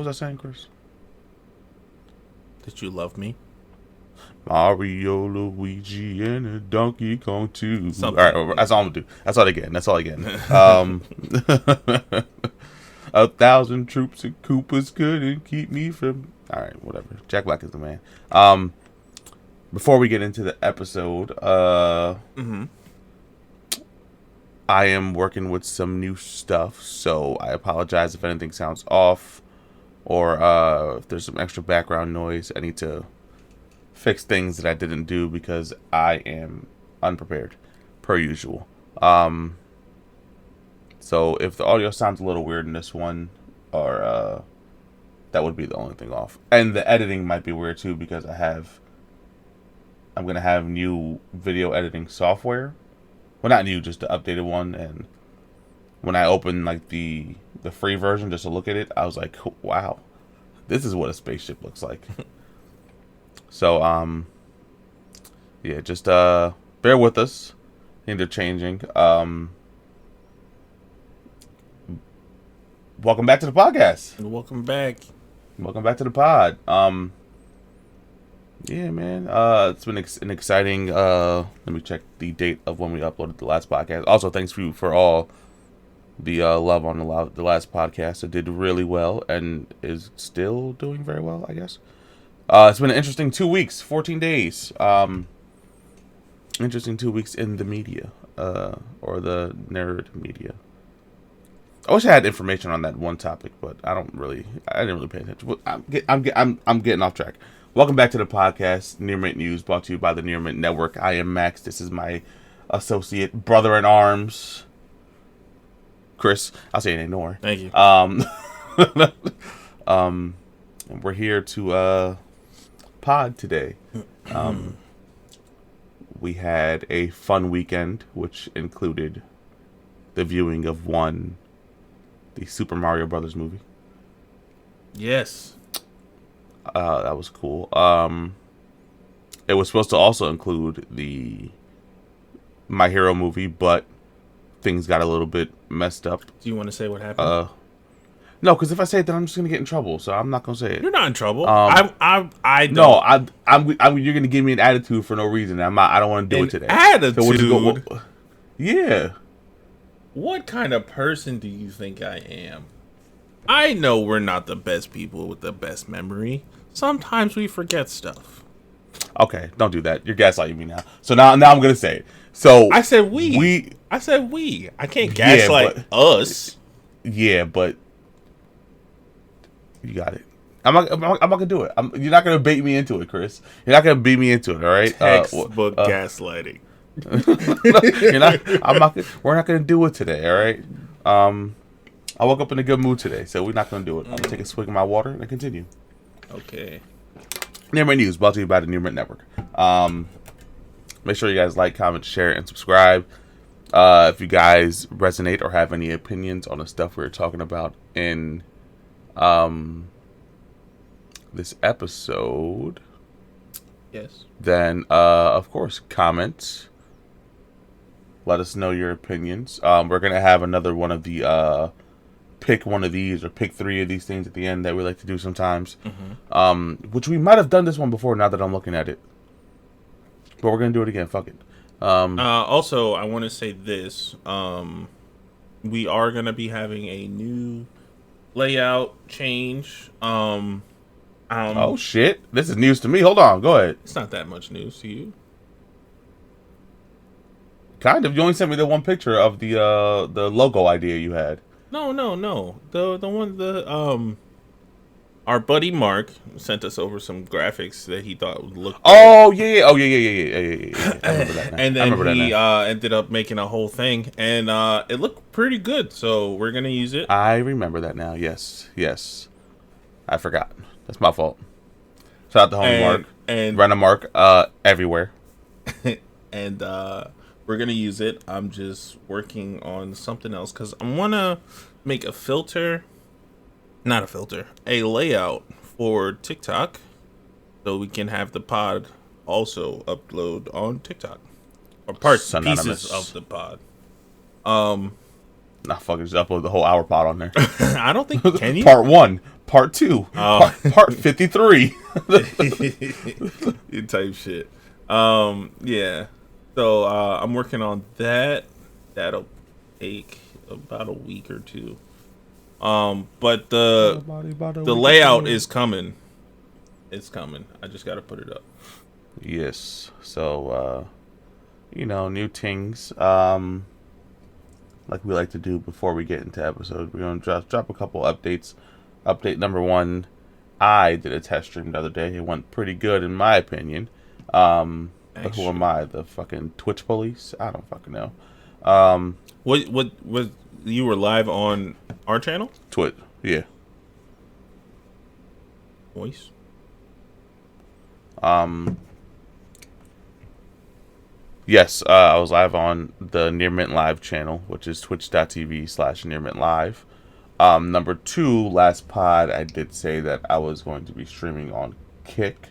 was I saying, Chris? Did you love me? Mario, Luigi, and a Donkey Kong too. Something. All right, that's all I'm gonna do. That's all again. 1,000 troops and Koopas couldn't keep me from. All right, whatever. Jack Black is the man. Before we get into the episode, I am working with some new stuff, so I apologize if anything sounds off, or if there's some extra background noise. I need to fix things that I didn't do because I am unprepared, per usual. So if the audio sounds a little weird in this one, or that would be the only thing off. And the editing might be weird too because I'm gonna have new video editing software. Well, not new, just the updated one. And when I opened like the free version just to look at it, I was like, wow, this is what a spaceship looks like. So yeah, just bear with us. Things are changing. Welcome back to the podcast. Welcome back. Welcome back to the pod. Yeah, man. It's been an exciting. Let me check the date of when we uploaded the last podcast. Also, thanks for all the love on the last podcast. It did really well and is still doing very well, I guess. It's been an interesting 2 weeks, 14 days. Interesting 2 weeks in the media, or the nerd media. I wish I had information on that one topic, but I didn't really pay attention. I'm getting off track. Welcome back to the podcast, Near Mint News, brought to you by the Near Mint Network. I am Max. This is my associate, brother in arms, Chris. I'll say it ignore. Thank you. And we're here to pod today. We had a fun weekend, which included the viewing of the Super Mario Brothers movie. Yes. That was cool. It was supposed to also include the My Hero movie, but things got a little bit messed up. Do you want to say what happened? No, because if I say it, then I'm just gonna get in trouble. So I'm not gonna say it. You're not in trouble. I don't. No, you're gonna give me an attitude for no reason. I don't want to do it today. Attitude. So yeah. What kind of person do you think I am? I know we're not the best people with the best memory. Sometimes we forget stuff. Okay, don't do that. You're gaslighting me now. So now I'm gonna say it. So I said we. I said we. I can't gaslight us. Yeah, but you got it. I'm not gonna do it. You're not gonna bait me into it, Chris. You're not gonna beat me into it. All right. Textbook gaslighting. We're not gonna do it today. All right. I woke up in a good mood today, so we're not gonna do it. I'm gonna take a swig of my water and continue. Okay. Near Mint News, brought to you by the Near Mint Network. Make sure you guys like, comment, share, and subscribe. If you guys resonate or have any opinions on the stuff we were talking about in this episode, yes, then of course comment. Let us know your opinions. We're gonna have another one of the pick one of these or pick three of these things at the end that we like to do sometimes. Which we might have done this one before. Now that I'm looking at it, but we're gonna do it again. Fuck it. Also, I want to say this. We are gonna be having a new layout change. Oh shit! This is news to me. Hold on. Go ahead. It's not that much news to you. Kind of. You only sent me the one picture of the logo idea you had. No. The one our buddy Mark sent us over some graphics that he thought would look. Oh yeah. I remember that now. And then he ended up making a whole thing, and it looked pretty good. So we're gonna use it. I remember that now. Yes. I forgot. That's my fault. Shout out to homie Mark and Random Mark everywhere. And we're gonna use it. I'm just working on something else because I wanna make a layout for TikTok, so we can have the pod also upload on TikTok or pieces of the pod. Nah, fucking just upload the whole hour pod on there. I don't think can you. Part 1, Part 2, part 53. You type shit. Yeah. So I'm working on that. That'll take about a week or two. But the layout is coming. It's coming. I just gotta put it up. Yes. So new things. Like we like to do before we get into episodes, we're gonna drop a couple updates. Update number 1, I did a test stream the other day. It went pretty good in my opinion. But who am I? The fucking Twitch police? I don't fucking know. What you were live on our channel? Twitch, yeah. Voice. Yes, I was live on the Near Mint Live channel, which is twitch.tv/NearMintLive. Number 2, last pod, I did say that I was going to be streaming on Kick.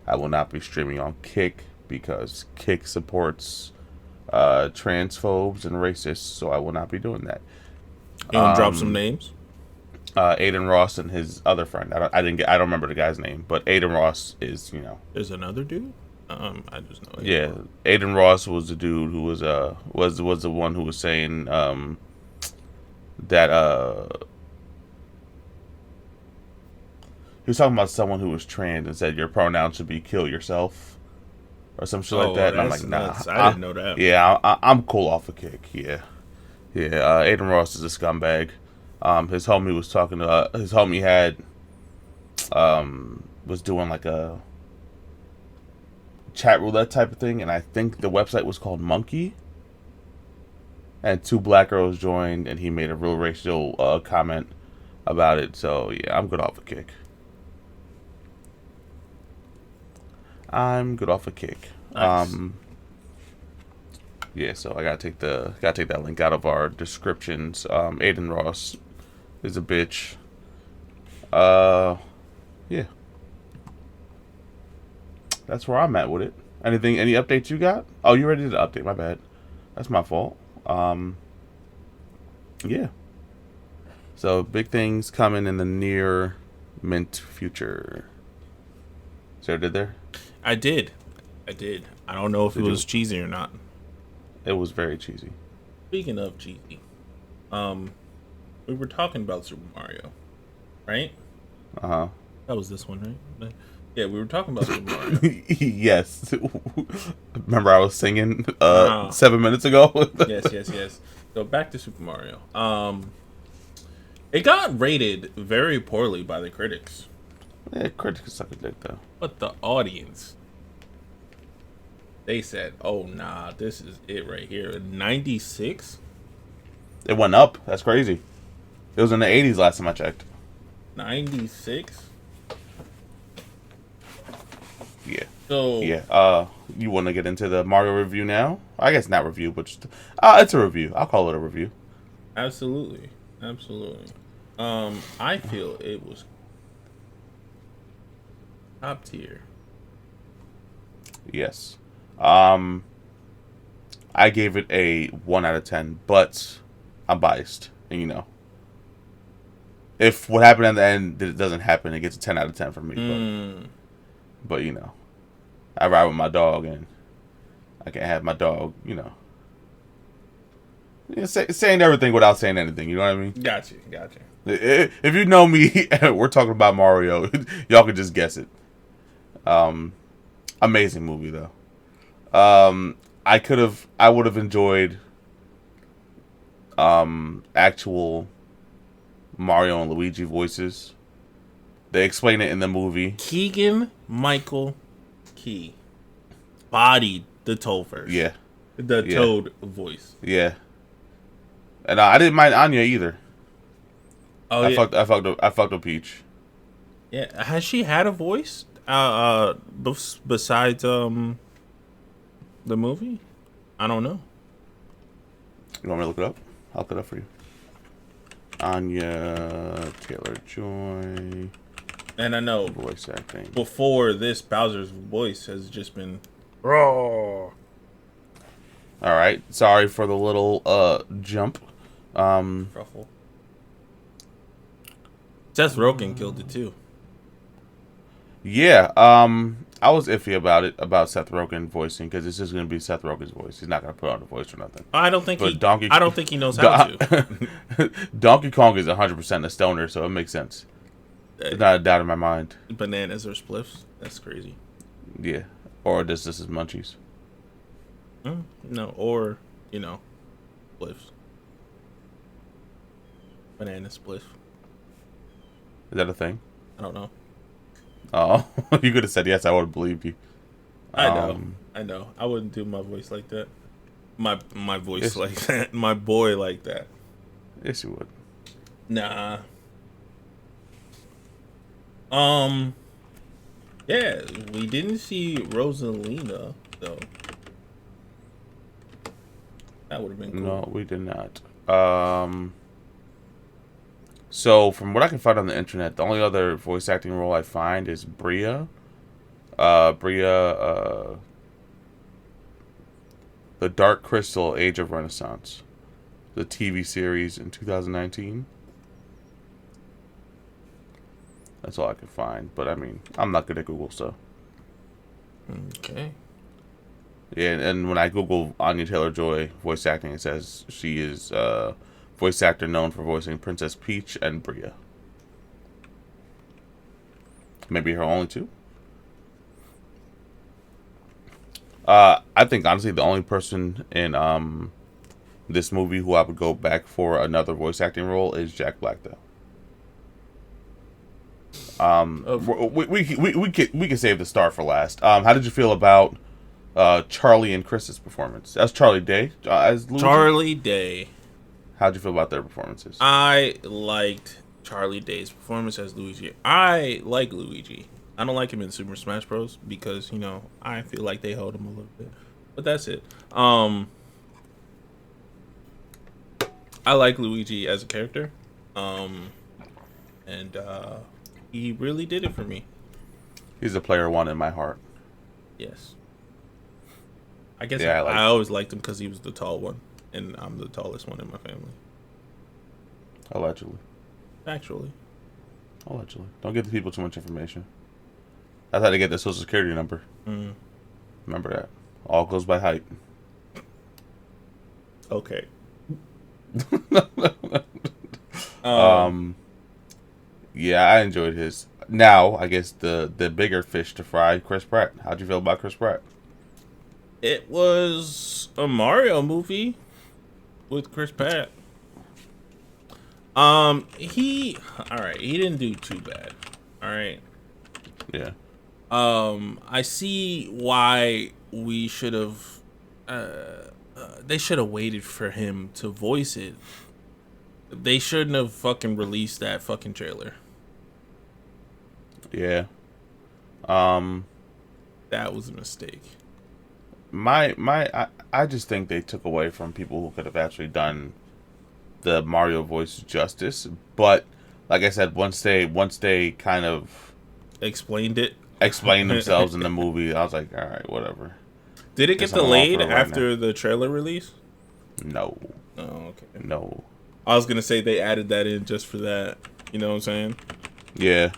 I will not be streaming on Kick because Kick supports transphobes and racists, so I will not be doing that. You want to drop some names? Aiden Ross and his other friend. I don't remember the guy's name, but Aiden Ross is, There's another dude. I just know. Yeah, Aiden Ross was the dude who was the one who was saying that he was talking about someone who was trans and said your pronoun should be kill yourself or some shit like that. And I'm like, nah, nuts. I didn't know that. Yeah, I'm cool off a Kick. Yeah. Aiden Ross is a scumbag. His homie was talking to his homie had was doing like a chat roulette type of thing, and I think the website was called Monkey. And 2 black girls joined, and he made a real racial comment about it. So yeah, I'm good off a Kick. Nice. Yeah, so I gotta take that link out of our descriptions. Aiden Ross is a bitch. Yeah. That's where I'm at with it. Any updates you got? Oh, you ready to update? My bad. That's my fault. Yeah. So big things coming in the near mint future. So did there? I did. I don't know if it was cheesy or not. It was very cheesy. Speaking of cheesy, we were talking about Super Mario, right? Uh-huh. That was this one, right? Yeah, we were talking about Super Mario. Yes. Remember I was singing 7 minutes ago? Yes. So back to Super Mario. It got rated very poorly by the critics. Yeah, critics suck a dick though. But the audience, they said, "Oh nah, this is it right here." 96. It went up. That's crazy. It was in the 80s last time I checked. 96. Yeah. So yeah. You want to get into the Mario review now? I guess not review, but just it's a review. I'll call it a review. Absolutely. I feel it was top tier. Yes. I gave it a 1 out of 10, but I'm biased, and if what happened at the end doesn't happen, it gets a 10 out of 10 for me. But I ride with my dog, and I can't have my dog, saying everything without saying anything. You know what I mean? Gotcha. If you know me, we're talking about Mario. Y'all can just guess it. Amazing movie though. I would have enjoyed actual Mario and Luigi voices. They explain it in the movie. Keegan-Michael Key bodied the Toadverse. Yeah. The Toad voice. Yeah. And I didn't mind Anya either. Oh, I fucked up Peach. Yeah. Has she had a voice besides the movie? I don't know. You want me to look it up? I'll look it up for you. Anya Taylor-Joy. And I know voice acting. Before this, Bowser's voice has just been raw. All right. Sorry for the little jump. Truffle. Seth Rogen killed it too. Yeah, I was iffy about Seth Rogen voicing because it's just gonna be Seth Rogen's voice. He's not gonna put on the voice or nothing. I don't think But he. I don't think he knows how to. Donkey Kong is 100% a stoner, so it makes sense. There's not a doubt in my mind. Bananas or spliffs. That's crazy. Yeah, or this is munchies. No, or spliffs. Banana spliff. Is that a thing? I don't know. Oh, you could have said yes. I would have believed you. I know. I wouldn't do my voice like that. My voice like that. My boy like that. Yes, you would. Nah. Yeah, we didn't see Rosalina though. That would have been cool. No, we did not. So from what I can find on the internet, the only other voice acting role I find is Bria. The Dark Crystal: Age of Renaissance, the TV series in 2019. That's all I can find. But I mean, I'm not good at Google, so. Okay. Yeah, and when I Google Anya Taylor-Joy voice acting, it says she is voice actor known for voicing Princess Peach and Bria. Maybe her only two. I think honestly the only person in this movie who I would go back for another voice acting role is Jack Black, though. We can save the star for last. How did you feel about Charlie and Chris's performance? That's Charlie Day as Luigi. Charlie Day. How'd you feel about their performances? I liked Charlie Day's performance as Luigi. I like Luigi. I don't like him in Super Smash Bros. Because, I feel like they held him a little bit. But that's it. I like Luigi as a character. And he really did it for me. He's a player one in my heart. Yes. I guess Yeah, I always liked him because he was the tall one. And I'm the tallest one in my family. Allegedly. Actually. Allegedly. Don't give the people too much information. That's how they get their social security number. Mm. Remember that. All goes by height. Okay. Yeah, I enjoyed his. Now, I guess the bigger fish to fry, Chris Pratt. How'd you feel about Chris Pratt? It was a Mario movie with Chris Pratt. He didn't do too bad. All right. Yeah. I see why we should have they should have waited for him to voice it. They shouldn't have fucking released that fucking trailer. Yeah. That was a mistake. I just think they took away from people who could have actually done the Mario voice justice. But like I said, once they kind of Explained themselves in the movie, I was like, all right, whatever. Did it get Guess I'm along delayed for it right after now. the trailer release? No. Oh, okay. No. I was gonna say they added that in just for that. You know what I'm saying? Yeah.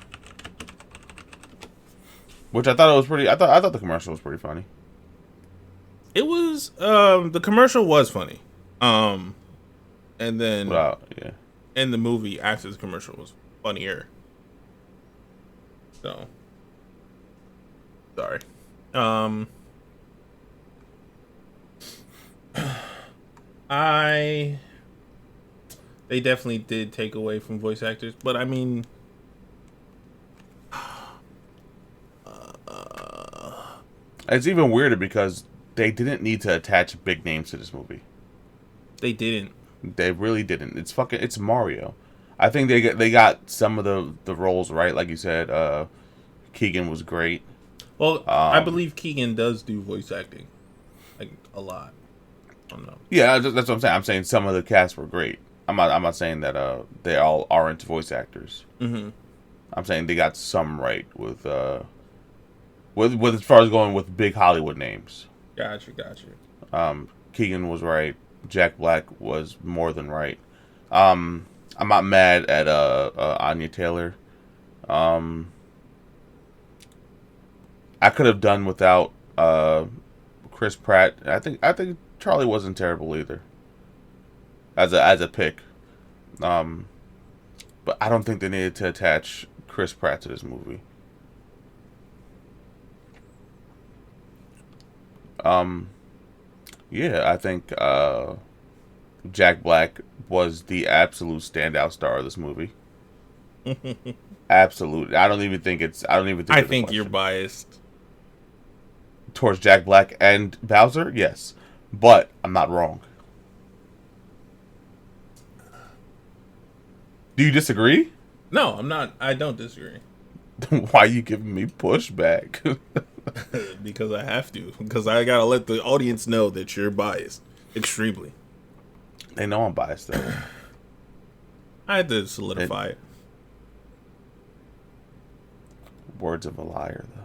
Which I thought it was pretty. I thought the commercial was pretty funny. It was. The commercial was funny. And then Yeah. in the movie after the commercial was funnier. So sorry. They definitely did take away from voice actors, but I mean, It's even weirder because they didn't need to attach big names to this movie. they didn't. They really didn't. It's Mario. I think they got some of the roles right, like you said. Keegan was great. Well, I believe Keegan does do voice acting, like a lot. I don't know. Yeah, that's what I'm saying. I'm saying some of the cast were great. I'm not saying that they all aren't voice actors. Mm-hmm. I'm saying they got some right with as far as going with big Hollywood names. Gotcha. Keegan was right. Jack Black was more than right. I'm not mad at Anya Taylor. Um, I could have done without Chris Pratt. I think Charlie wasn't terrible either as a pick. Um, but I don't think they needed to attach Chris Pratt to this movie. Um, yeah, I think Jack Black was the absolute standout star of this movie. Absolutely. I don't even think it's. I don't even think. I It's a think you're question. biased. Towards Jack Black and Bowser, yes, but I'm not wrong. Do you disagree? No, I'm not. I don't disagree. Why are you giving me pushback? Because I have to. Because I gotta let the audience know that you're biased. Extremely. They know I'm biased though. I had to solidify it. Words of a liar though.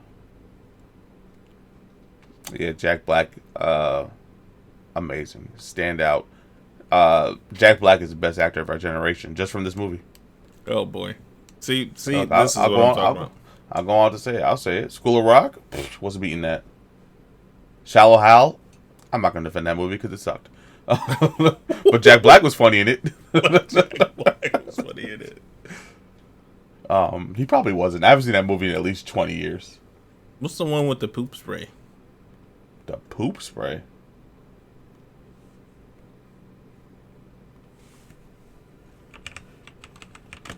Yeah, Jack Black, amazing, standout. Jack Black is the best actor of our generation, just from this movie. Oh boy. See, Look, this is what I'm talking about. I'll go on to say it. I'll say it. School of Rock, what's beating that? Shallow Hal, I'm not gonna defend that movie because it sucked. But Jack Black was funny in it. Jack Black was funny in it. He probably wasn't. I haven't seen that movie in at least 20 years. What's the one with the poop spray? The poop spray.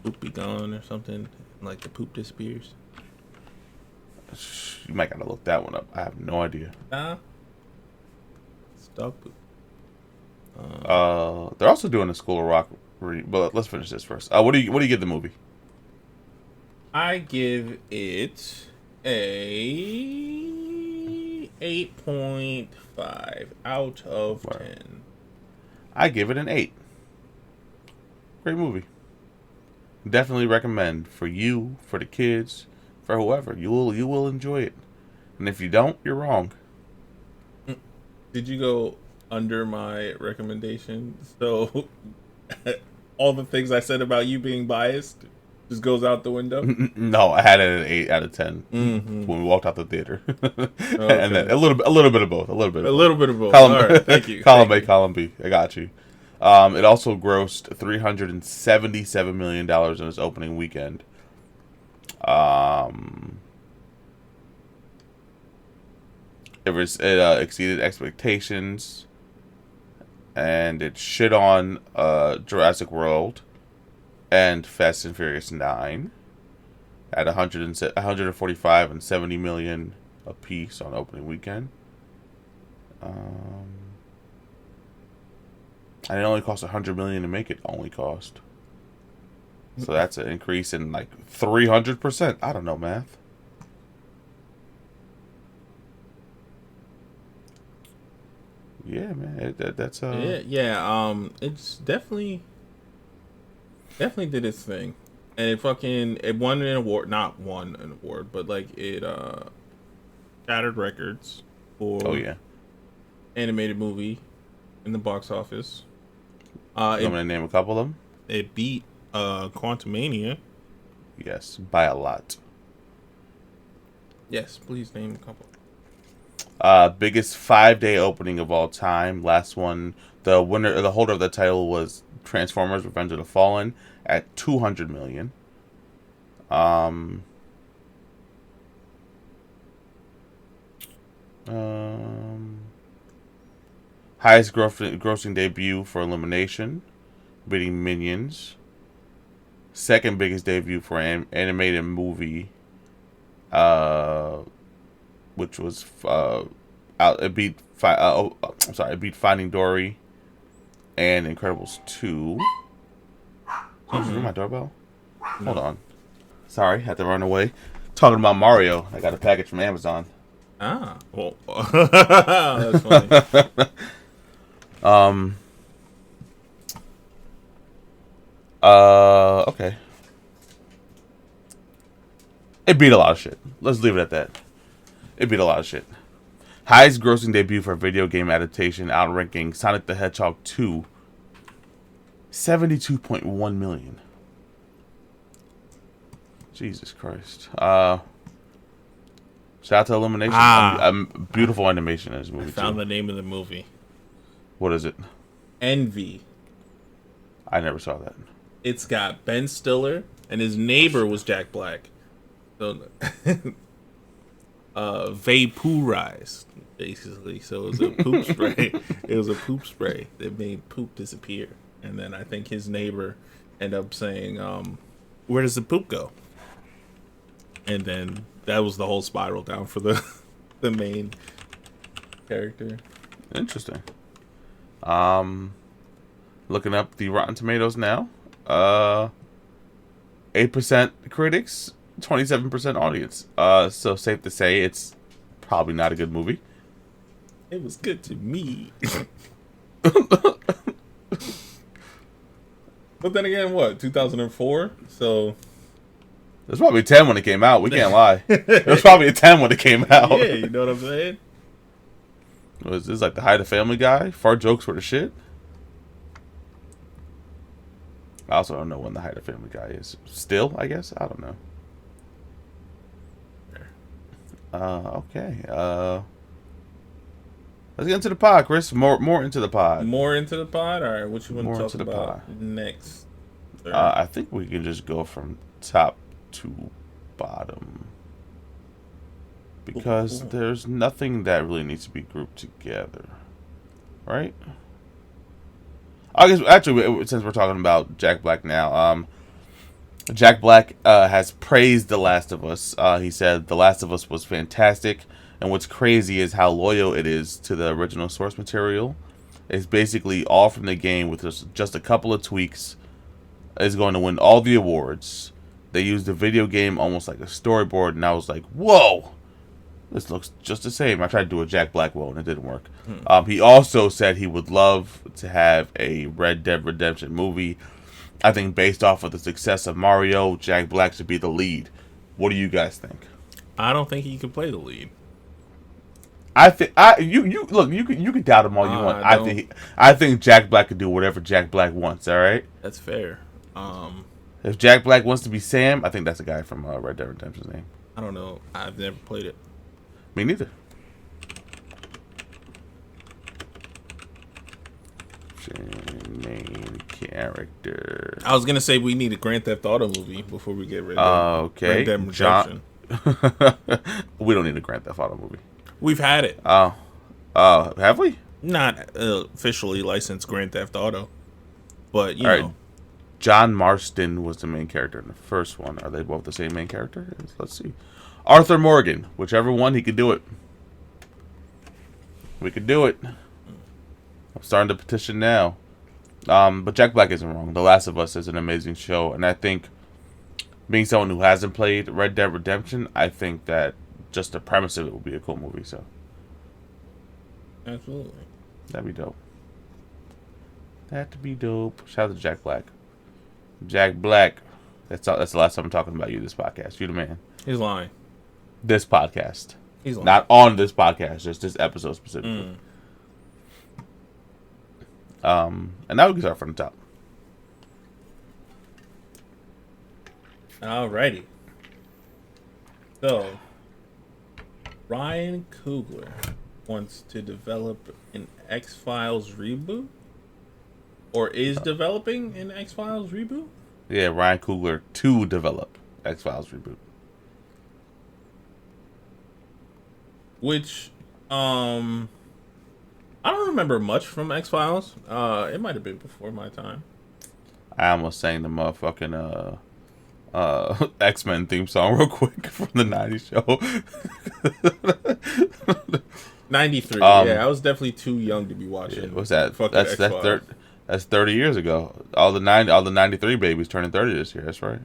Poop be gone or something? Like the poop disappears? You might gotta look that one up. I have no idea. Nah. It's dog poop. They're also doing a School of Rock, but let's finish this first. What do you give the movie? I give it a 8.5 out of 10. I give it an 8. Great movie. Definitely recommend for you, for the kids, for whoever. You will enjoy it. And if you don't, you're wrong. Did you go under my recommendation? So all the things I said about you being biased just goes out the window? No, I had it at an 8 out of 10 when we walked out the theater. And then a little bit of both. A little bit of both. All right, thank you. Column A, column B. I got you. It also grossed $377 million in its opening weekend. It exceeded expectations, and it shit on Jurassic World and Fast and Furious 9 at 145 and 70 million apiece on opening weekend. And it only cost $100 million to make it. Only cost. So that's an increase in like 300%. I don't know math. Yeah, man. That's Yeah. It's definitely did its thing, and it won an award. Not won an award, but like it shattered records for animated movie in the box office. I'm gonna name a couple of them. It beat Quantumania. Yes, by a lot. Yes, please name a couple. Biggest 5-day opening of all time. Last one, the holder of the title was Transformers: Revenge of the Fallen at 200 million. Highest grossing debut for Illumination, beating Minions. Second biggest debut for animated movie, which was it beat Finding Dory and Incredibles 2. Did you ring my doorbell? Hold on. Sorry, had to run away. Talking about Mario, I got a package from Amazon. Ah, well, that's funny. Okay. It beat a lot of shit. Let's leave it at that. It beat a lot of shit. Highest grossing debut for a video game adaptation, outranking Sonic the Hedgehog 2 $72.1 million. Jesus Christ. Shout out to Illumination. Beautiful animation in this movie. I found the name of the movie. What is it? Envy. I never saw that. It's got Ben Stiller, and his neighbor was Jack Black. So, vaporize, basically. So it was a poop spray. It was a poop spray that made poop disappear. And then I think his neighbor ended up saying, where does the poop go? And then that was the whole spiral down for the main character. Interesting. Looking up the Rotten Tomatoes now. 8% critics, 27% audience. So safe to say it's probably not a good movie. It was good to me. But then again, what? 2004? So it was probably 10 when it came out. We can't lie. It was probably a 10 when it came out. Yeah, you know what I'm saying? Was this like the height of Family Guy? Fart jokes were the shit. I also don't know when the height of Family Guy is. Still, I guess? I don't know. Okay. Let's get into the pod, Chris. More into the pod. More into the pod? All right, what you want More to talk into the about pod. next? I think we can just go from top to bottom. Because there's nothing that really needs to be grouped together. Right? I guess, actually, since we're talking about Jack Black now, Jack Black has praised The Last of Us. He said The Last of Us was fantastic, and what's crazy is how loyal it is to the original source material. It's basically all from the game with just a couple of tweaks. It's going to win all the awards. They used the video game almost like a storyboard, and I was like, whoa! This looks just the same. I tried to do a Jack Black and it didn't work. He also said he would love to have a Red Dead Redemption movie. I think based off of the success of Mario, Jack Black should be the lead. What do you guys think? I don't think he could play the lead. You can doubt him all you want. I think Jack Black could do whatever Jack Black wants. All right. That's fair. If Jack Black wants to be Sam, I think that's a guy from Red Dead Redemption's name. I don't know. I've never played it. Me neither. Main character. I was gonna say we need a Grand Theft Auto movie before we get rid of Red Dead Redemption. We don't need a Grand Theft Auto movie. We've had it. Have we? Not officially licensed Grand Theft Auto, but you know. John Marston was the main character in the first one. Are they both the same main character? Let's see. Arthur Morgan. Whichever one, he could do it. We could do it. I'm starting to petition now. But Jack Black isn't wrong. The Last of Us is an amazing show. And I think, being someone who hasn't played Red Dead Redemption, I think that just the premise of it would be a cool movie. So, absolutely. That'd be dope. That'd be dope. Shout out to Jack Black. Jack Black. That's the last time I'm talking about you this podcast. You the man. He's lying. This podcast. He's lying. Not on this podcast, just this episode specifically. And now we can start from the top. Alrighty. So, Ryan Coogler wants to develop an X-Files reboot? Or is developing an X-Files reboot? Yeah, Ryan Coogler to develop X-Files reboot. Which, I don't remember much from X-Files. It might have been before my time. I almost sang the motherfucking X-Men theme song real quick from the 90s show. 93. Yeah, I was definitely too young to be watching. Yeah, what's that? X-Files. That's 30 years ago. All the 93 babies turning 30 this year. That's right.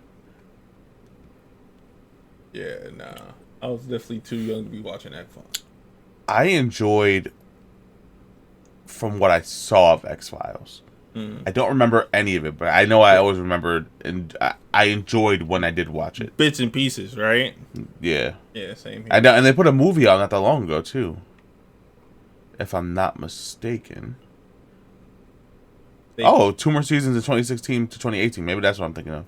Yeah, nah. I was definitely too young to be watching X-Files. I enjoyed from what I saw of X-Files. I don't remember any of it, but I know I always remembered, and I enjoyed when I did watch it. Bits and pieces, right? Yeah. Yeah, same here. I know, and they put a movie out not that long ago, too. If I'm not mistaken. They Oh, two more seasons in 2016 to 2018. Maybe that's what I'm thinking of.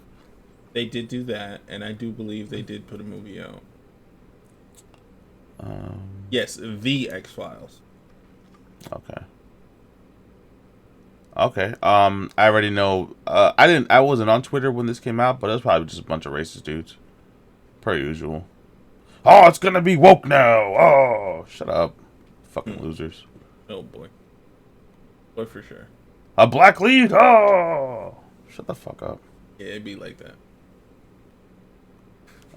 they did do that, and I do believe they did put a movie out. Yes, the XFiles. Okay. Okay. I already know. I wasn't on Twitter when this came out, but it was probably just a bunch of racist dudes, per usual. Oh, it's gonna be woke now. Oh, shut up, fucking losers. Oh boy, boy for sure. A black lead. Oh, shut the fuck up. Yeah, it'd be like that.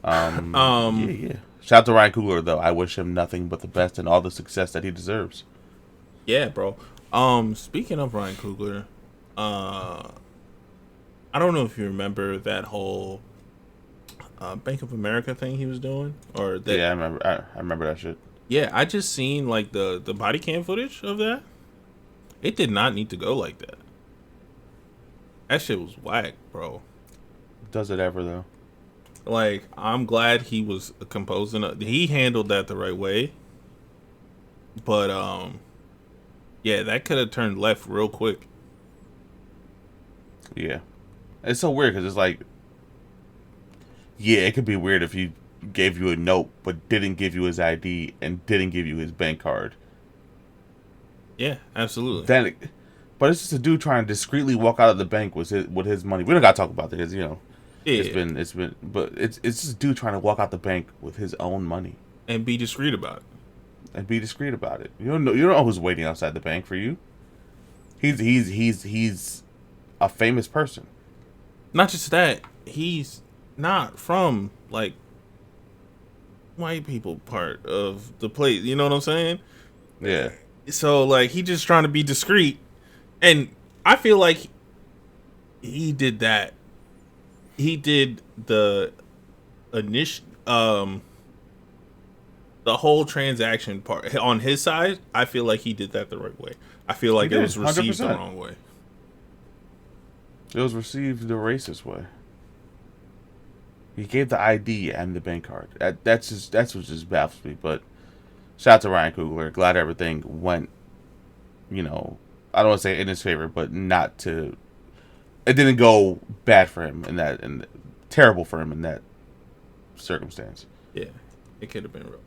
Yeah. Shout out to Ryan Coogler though. I wish him nothing but the best and all the success that he deserves. Yeah, bro. Speaking of Ryan Coogler, I don't know if you remember that whole Bank of America thing he was doing, or that. Yeah, I remember. I remember that shit. Yeah, I just seen like the body cam footage of that. It did not need to go like that. That shit was whack, bro. Does it ever though? Like, I'm glad he was composing. He handled that the right way. But yeah, that could have turned left real quick. Yeah, it's so weird because it's like, yeah, it could be weird if he gave you a note but didn't give you his ID and didn't give you his bank card. Yeah, absolutely. But it's just a dude trying to discreetly walk out of the bank with his money. We don't gotta talk about that because Yeah, but it's just a dude trying to walk out the bank with his own money and be discreet about it. and be discreet about it. You don't know who's waiting outside the bank for you. He's a famous person. Not just that, he's not from like white people part of the place. You know what I'm saying? Yeah. So like he just trying to be discreet, and I feel like he did that. He did the initial the whole transaction part on his side. I feel like he did that the right way. I feel like it was received 100%. the wrong way. It was received the racist way. He gave the ID and the bank card. That's what just baffles me. But shout out to Ryan Coogler. Glad everything went, I don't want to say in his favor, but not to. It didn't go bad for him and terrible for him in that circumstance. Yeah, it could have been real.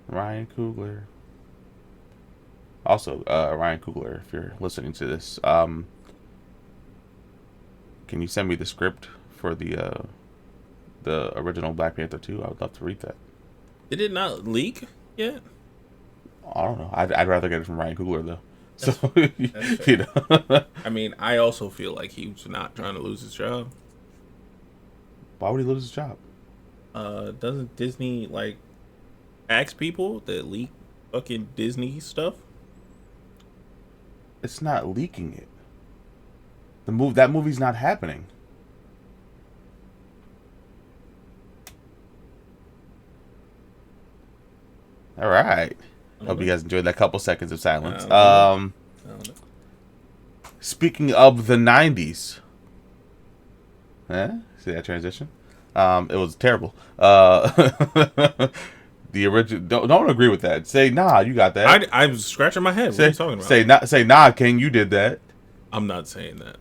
Ryan Coogler. Also, Ryan Coogler, if you're listening to this, can you send me the script for the original Black Panther 2? I would love to read that. Did it not leak yet? I don't know. I'd rather get it from Ryan Coogler though. That's I mean, I also feel like he was not trying to lose his job. Why would he lose his job? Doesn't Disney like ask people that leak fucking Disney stuff? It's not leaking it. That movie's not happening. All right. Hope you guys enjoyed that couple seconds of silence. Speaking of the 90s. See that transition? It was terrible. The original. Don't agree with that. Say nah. You got that. I was scratching my head. What are you talking about? Say nah. King, you did that. I'm not saying that.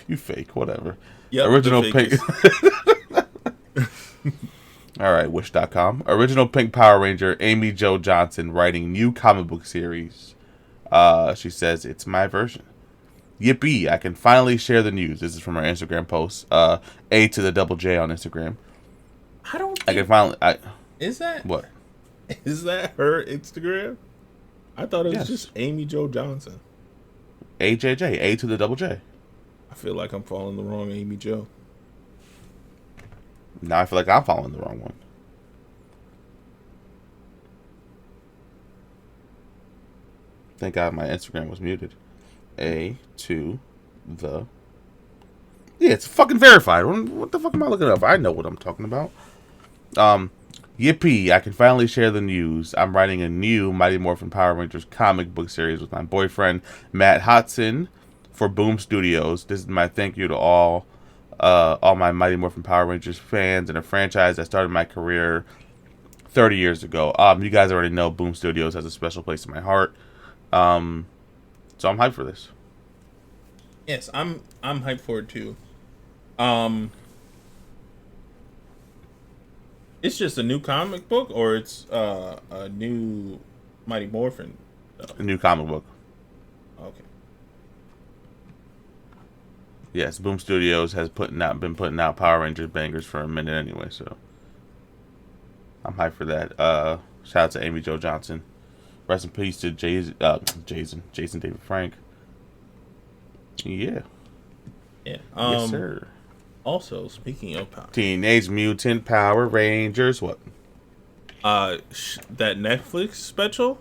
You fake. Whatever. Yep, Original Pink. All right. Wish.com. Original Pink Power Ranger Amy Jo Johnson writing new comic book series. She says it's my version. Yippee! I can finally share the news. This is from our Instagram post. A to the double J on Instagram. I don't think... I can finally... Is that... What? Is that her Instagram? I thought it was Yes. just Amy Jo Johnson. AJJ. A to the double J. I feel like I'm following the wrong Amy Jo. Now I feel like I'm following the wrong one. Thank God my Instagram was muted. A to the... Yeah, it's fucking verified. What the fuck am I looking up? I know what I'm talking about. Yippee, I can finally share the news. I'm writing a new Mighty Morphin Power Rangers comic book series with my boyfriend, Matt Hodson, for Boom Studios. This is my thank you to all my Mighty Morphin Power Rangers fans and a franchise that started my career 30 years ago. You guys already know Boom Studios has a special place in my heart. So I'm hyped for this. Yes, I'm hyped for it too. Um, it's just a new comic book, or it's a new Mighty Morphin stuff. A new comic book. Okay. Yes, Boom Studios has been putting out Power Rangers bangers for a minute anyway, so I'm hyped for that. Shout out to Amy Jo Johnson. Rest in peace to Jason David Frank. Yeah. Yeah. Yes, sir. Also, speaking of Power, Teenage Mutant Power Rangers. What? that Netflix special.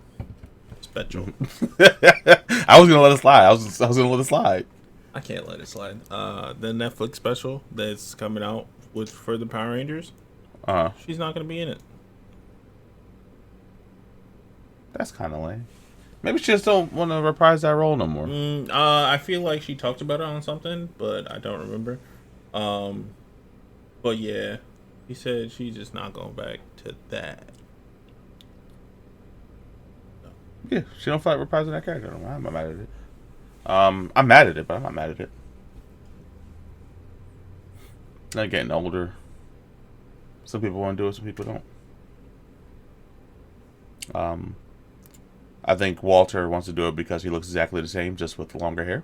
I was gonna let it slide. I was gonna let it slide. I can't let it slide. The Netflix special that's coming out for the Power Rangers. She's not gonna be in it. That's kind of lame. Maybe she just don't want to reprise that role no more. I feel like she talked about it on something, but I don't remember. But yeah, he said she's just not going back to that. Yeah, she don't feel like reprising that character. I'm not mad at it. I'm mad at it, but I'm not mad at it. They're getting older. Some people want to do it, some people don't. I think Walter wants to do it because he looks exactly the same, just with longer hair.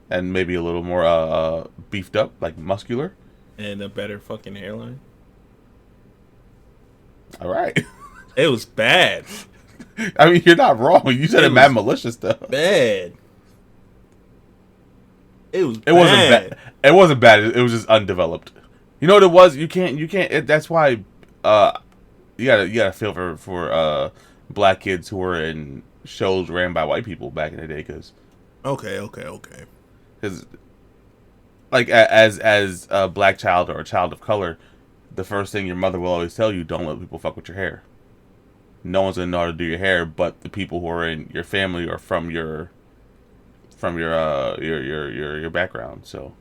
And maybe a little more beefed up, like muscular. And a better fucking hairline. All right. It was bad. I mean, you're not wrong. You said it mad malicious stuff. Bad. It was. It wasn't bad. It wasn't bad. It was just undeveloped. You know what it was? You can't. That's why. You gotta feel for black kids who were in shows ran by white people back in the day, because. Okay. Because, like, as a black child or a child of color, the first thing your mother will always tell you: don't let people fuck with your hair. No one's gonna know how to do your hair, but the people who are in your family or from your background. So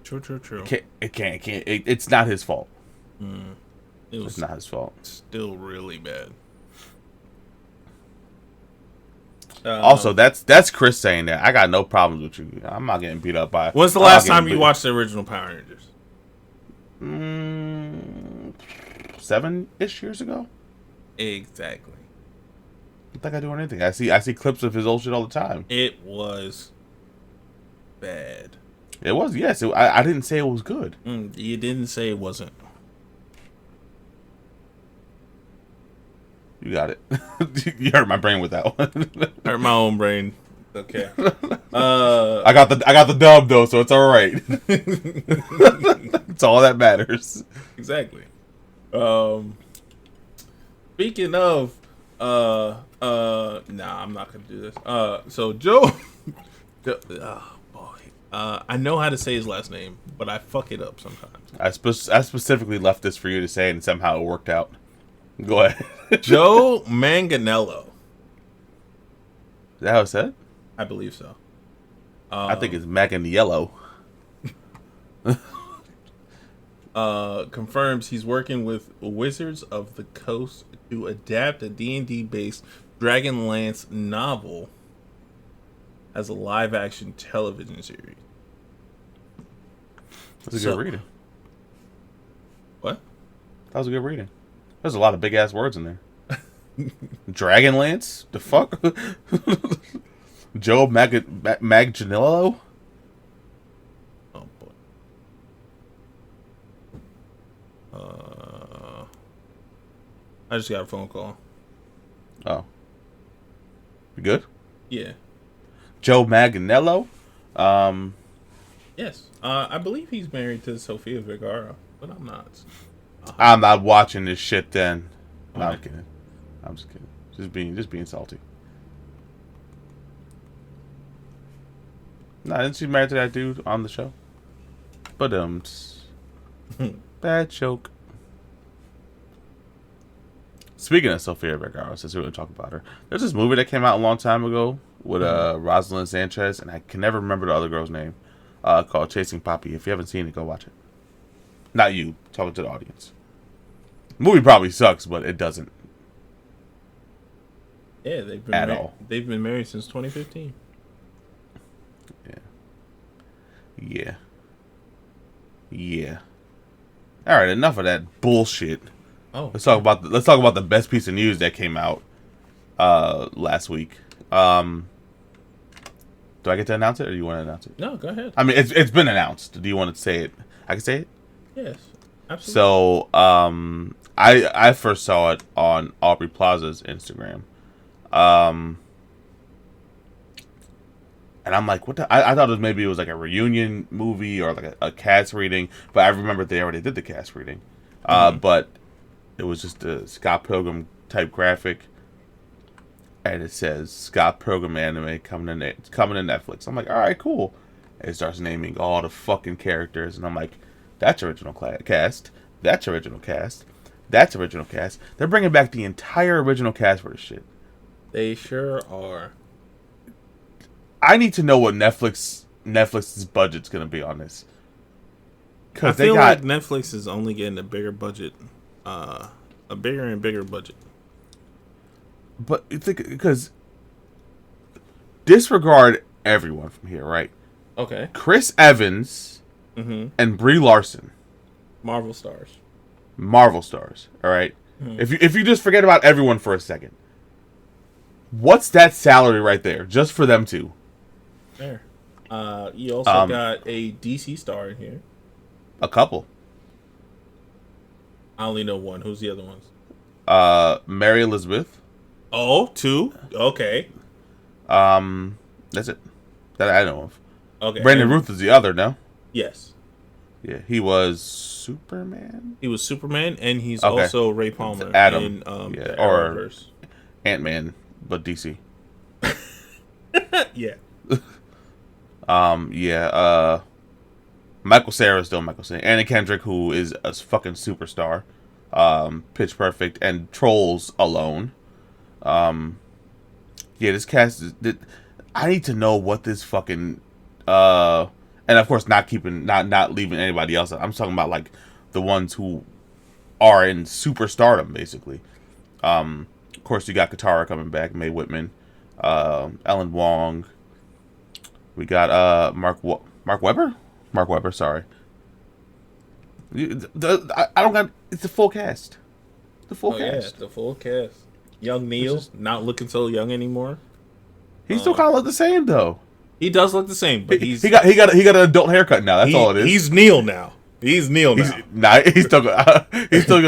True. It's not his fault. It's not his fault. Still really bad. Also, that's Chris saying that. I got no problems with you. I'm not getting beat up by. When's the last time you watched the original Power Rangers? 7-ish years ago. Exactly. I don't think I do anything. I see clips of his old shit all the time. It was bad. It was, yes. I didn't say it was good. You didn't say it wasn't. You got it. You hurt my brain with that one. Hurt my own brain. Okay. I got the dub though, so it's all right. It's all that matters. Exactly. Speaking of, nah, I'm not gonna do this. So Joe, oh boy, I know how to say his last name, but I fuck it up sometimes. I specifically left this for you to say, and somehow it worked out. Go ahead. Joe Manganiello. Is that how it said? I believe so. I think it's Manganiello. Confirms he's working with Wizards of the Coast to adapt a D&D based Dragonlance novel as a live action television series. That's a good reading. What? That was a good reading. There's a lot of big ass words in there. Dragonlance? The fuck? Joe Manganiello? Oh boy. I just got a phone call. Oh. You good? Yeah. Joe Manganiello? Yes. I believe he's married to Sofia Vergara, but I'm not. I'm not watching this shit then. No, Right. I'm kidding. I'm just kidding. Just being salty. Nah, isn't she married to that dude on the show? But bad joke. Speaking of Sofia Vergara, since we're going to talk about her, there's this movie that came out a long time ago with Rosalind Sanchez, and I can never remember the other girl's name, called Chasing Poppy. If you haven't seen it, go watch it. Not you, talking to the audience. The movie probably sucks, but it doesn't. Yeah, they've been at all. They've been married since 2015. Yeah. Yeah. All right, enough of that bullshit. Oh, Let's talk about the best piece of news that came out last week. Do I get to announce it, or do you want to announce it? no, go ahead. I mean, it's been announced. Do you want to say it? I can say it. Yes, absolutely. So, I first saw it on Aubrey Plaza's Instagram, and I'm like, what the? I thought it was like a reunion movie or like a cast reading, but I remember they already did the cast reading, but it was just a Scott Pilgrim type graphic. And it says Scott Pilgrim anime coming to Netflix. I'm like, all right, cool. And it starts naming all the fucking characters, and I'm like, that's original cast. That's original cast. That's original cast. They're bringing back the entire original cast for this shit. They sure are. I need to know what Netflix's budget's gonna be on this. I feel like Netflix is only getting a bigger budget, a bigger and bigger budget. But because disregard everyone from here, right? Okay. Chris Evans and Brie Larson, Marvel stars. All right. If you just forget about everyone for a second, what's that salary right there just for them two? There. You also got a DC star in here. A couple. I only know one. Who's the other ones? Mary Elizabeth. Oh, two. Okay. That's it that I know of. Okay. Brandon Routh is the other, no? Yes. Yeah, he was Superman. He was Superman, and he's also Ray Palmer Adam, in the or Arrowverse. Ant-Man, but DC. Yeah. Michael Cera is still Michael Cera. Anna Kendrick, who is a fucking superstar. Pitch Perfect and Trolls alone. This cast is. I need to know what this fucking. And of course, not leaving anybody else out. I'm talking about like the ones who are in superstardom, basically. Of course, you got Katara coming back, Mae Whitman, Ellen Wong. We got Mark Webber. Mark Webber, sorry. I don't got. It's the full cast. The full cast. Yeah, the full cast. Young Neil, not looking so young anymore. He still kind of look the same though. He does look the same, but he got an adult haircut now. That's all it is. He's Neil now. He's still gonna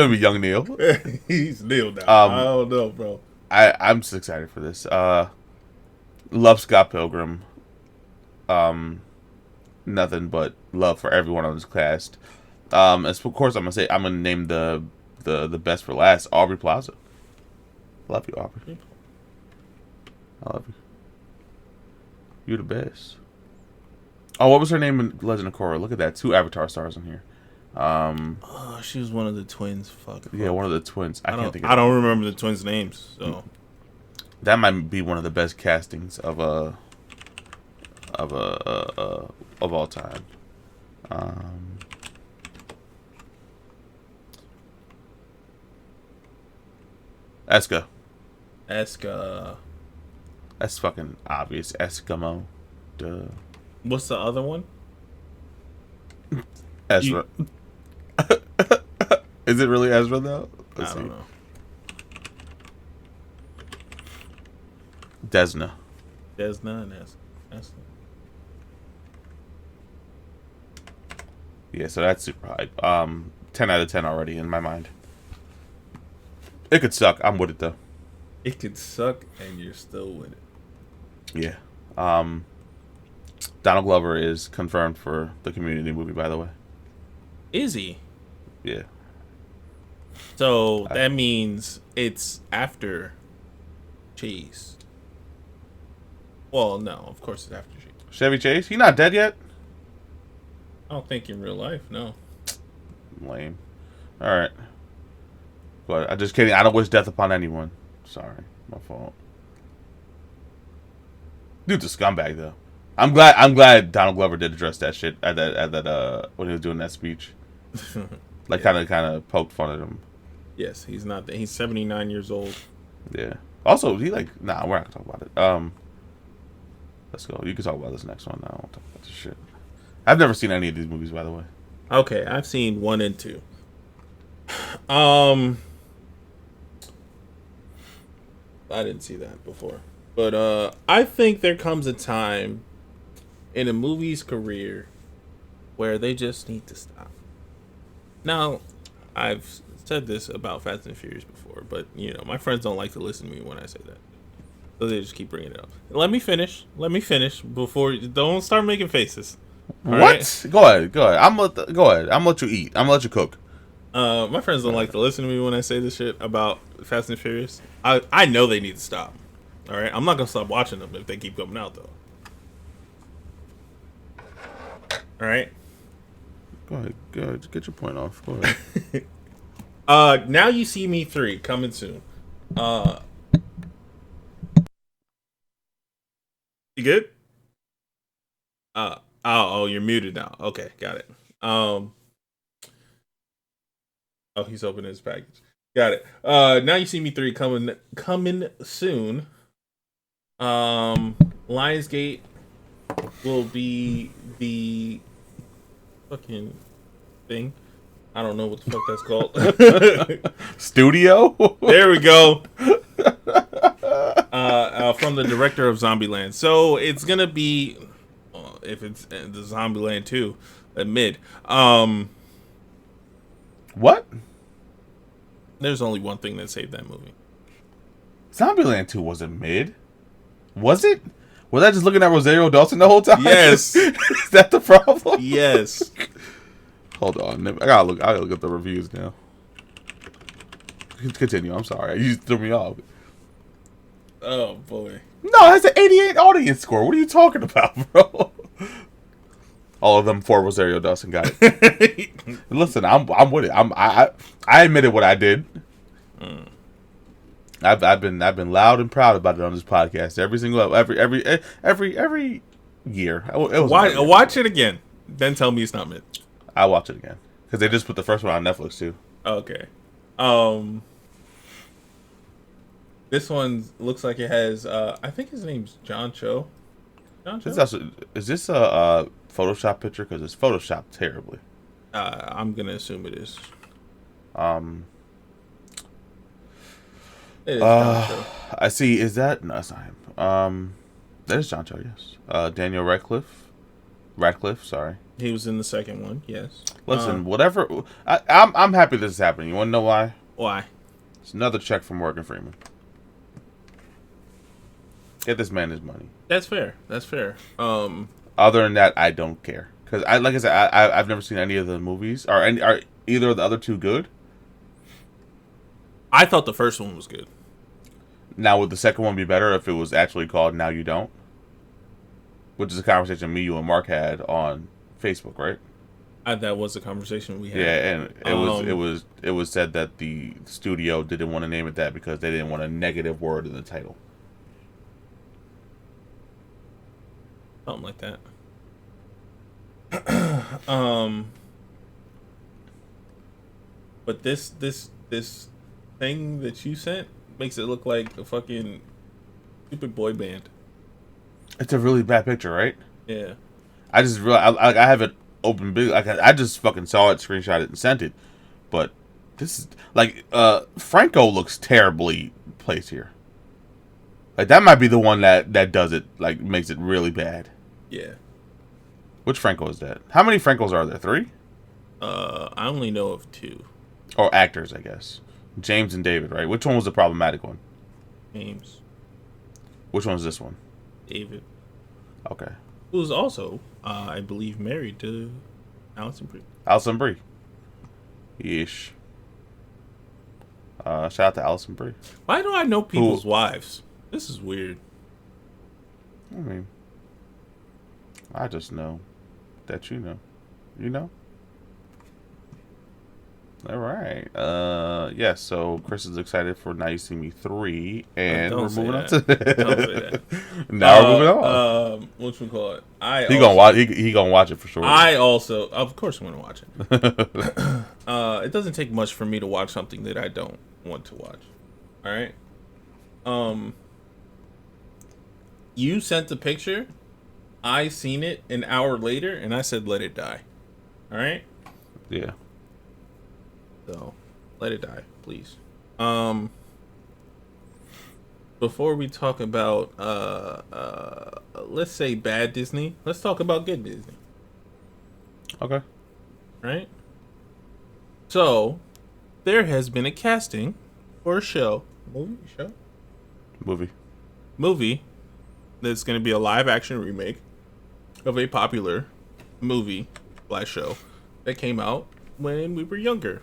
be young Neil. He's Neil now. I don't know, bro. I'm just excited for this. Love Scott Pilgrim. Nothing but love for everyone on this cast. Of course, I'm gonna name the best for last. Aubrey Plaza. Love you, Aubrey. I love you. You're the best. Oh, what was her name in Legend of Korra? Look at that. 2 Avatar stars in here. She was one of the twins. Fuck. Yeah, one of the twins. I can't think of I don't remember the twins' names, so that might be one of the best castings of all time. Eska. That's fucking obvious. Eskimo. Duh. What's the other one? Ezra. Is it really Ezra though? I don't know. Desna and Esna. Yeah, so that's super hype. 10 out of 10 already in my mind. It could suck. I'm with it though. It could suck, and you're still with it. Yeah. Donald Glover is confirmed for the Community movie, by the way. Is he? Yeah. So that means it's after Chase. Well, no, of course it's after Chase. Chevy Chase? He not dead yet? I don't think in real life, no. Lame. Alright. But I'm just kidding. I don't wish death upon anyone. Sorry. My fault. Dude's a scumbag though. I'm glad Donald Glover did address that shit at that when he was doing that speech. Like kind of poked fun at him. Yes, he's not. He's 79 years old. Yeah. Also, he like, nah, we're not gonna talk about it. Let's go. You can talk about this next one. I don't want to talk about this shit. I've never seen any of these movies, by the way. Okay, I've seen 1 and 2. I didn't see that before. But I think there comes a time in a movie's career where they just need to stop. Now, I've said this about Fast and Furious before, but you know, my friends don't like to listen to me when I say that. So they just keep bringing it up. Let me finish before, don't start making faces. All what? Right? Go ahead. Go ahead. I'm gonna let you eat. I'm gonna let you cook. My friends don't like to listen to me when I say this shit about Fast and Furious. I know they need to stop. All right, I'm not gonna stop watching them if they keep coming out though. All right. Go ahead. Get your point off. Go ahead. Now You See Me 3 coming soon. You good? Oh, you're muted now. Okay, got it. Oh, he's opening his package. Got it. Now You See Me 3 coming soon. Lionsgate will be the fucking thing. I don't know what the fuck that's called. Studio? There we go. From the director of Zombieland. So it's gonna be, if it's the Zombieland 2, mid. What? There's only one thing that saved that movie. Zombieland 2 wasn't mid. Was it? Was I just looking at Rosario Dawson the whole time? Yes. Is that the problem? Yes. Hold on. I gotta look at the reviews now. Continue. I'm sorry. You just threw me off. Oh, boy. No, it has an 88 audience score. What are you talking about, bro? All of them for Rosario Dawson got it. Listen, I'm with it. I admitted what I did. I've been loud and proud about it on this podcast every year. Watch it again, then tell me it's not mid. I'll watch it again because they just put the first one on Netflix too. Okay. This one looks like it has. I think his name's John Cho. John Cho? Is this a Photoshop picture? Because it's photoshopped terribly. I'm gonna assume it is. It is John Cho. I see. Is that no? That's not him. That is John Cho. Yes. Daniel Radcliffe. Sorry. He was in the second one. Yes. Listen, whatever. I'm happy this is happening. You want to know why? Why? It's another check from Morgan Freeman. Get this man his money. That's fair. Other than that, I don't care because like I said, I've never seen any of the movies. Are either of the other two good? I thought the first one was good. Now, would the second one be better if it was actually called Now You Don't? Which is a conversation me, you, and Mark had on Facebook, right? That was a conversation we had. Yeah, and it was said that the studio didn't want to name it that because they didn't want a negative word in the title. Something like that. But this thing that you sent makes it look like a fucking stupid boy band. It's a really bad picture, right? Yeah. I just realized I have it open big. Like I just fucking saw it, screenshot it, and sent it. But this is like Franco looks terribly placed here. Like that might be the one that does it. Like makes it really bad. Yeah. Which Franco is that? How many Francos are there? 3? I only know of 2. Or actors, I guess. James and David, right? Which one was the problematic one? James. Which one was this one? David. Okay. Who's also, I believe, married to Alison Brie. Alison Brie. Yeesh. Shout out to Alison Brie. Why do I know people's wives? This is weird. I mean, I just know that you know. You know? All right. Yeah, so Chris is excited for Now You See Me 3, and we're moving on to Don't say that. Now we're moving on. What's we call it? He gonna watch it for sure. I also, of course, I'm gonna watch it. It doesn't take much for me to watch something that I don't want to watch. All right. Um, you sent the picture. I seen it an hour later, and I said, "Let it die." All right. Yeah. So, let it die, please. Before we talk about let's say bad Disney, let's talk about good Disney. Okay. Right? So, there has been a casting for a movie that's going to be a live action remake of a popular movie / show that came out when we were younger.